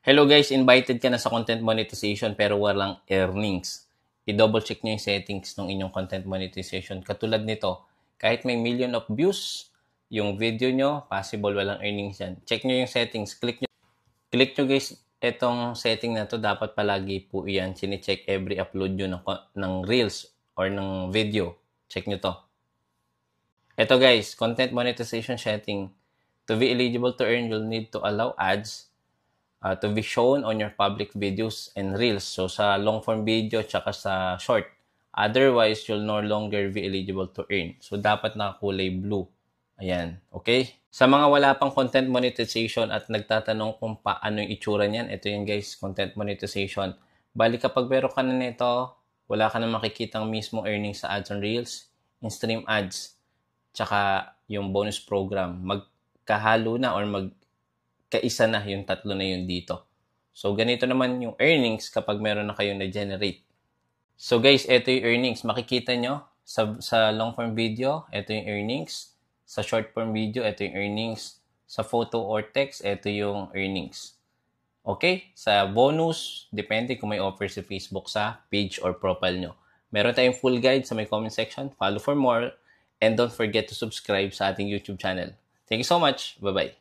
Hello guys, invited ka na sa content monetization pero walang earnings. I-double check nyo yung settings ng inyong content monetization. Katulad nito, kahit may million of views, yung video nyo, possible walang earnings yan. Check nyo yung settings. Click nyo guys, etong setting na to dapat palagi po yan. Sine-check every upload nyo ng reels or ng video. Check nyo to. Ito guys, content monetization setting. To be eligible to earn, you'll need to allow ads to be shown on your public videos and reels. So, sa long form video tsaka sa short. Otherwise, you'll no longer be eligible to earn. So, dapat nakakulay blue. Ayan. Okay? Sa mga wala pang content monetization at nagtatanong kung paano yung itsura niyan, ito yung guys, content monetization. Bali, kapag meron ka na nito, wala ka na makikitang mismo earnings sa ads on reels, in-stream ads, tsaka yung bonus program. Magkahalo na or kaisa na yung tatlo na yun dito. So, ganito naman yung earnings kapag meron na kayong na-generate. So, guys, ito yung earnings. Makikita nyo sa long form video, ito yung earnings. Sa short form video, ito yung earnings. Sa photo or text, ito yung earnings. Okay? Sa bonus, depende kung may offer si Facebook sa page or profile nyo. Meron tayong full guide sa may comment section. Follow for more. And don't forget to subscribe sa ating YouTube channel. Thank you so much. Bye-bye.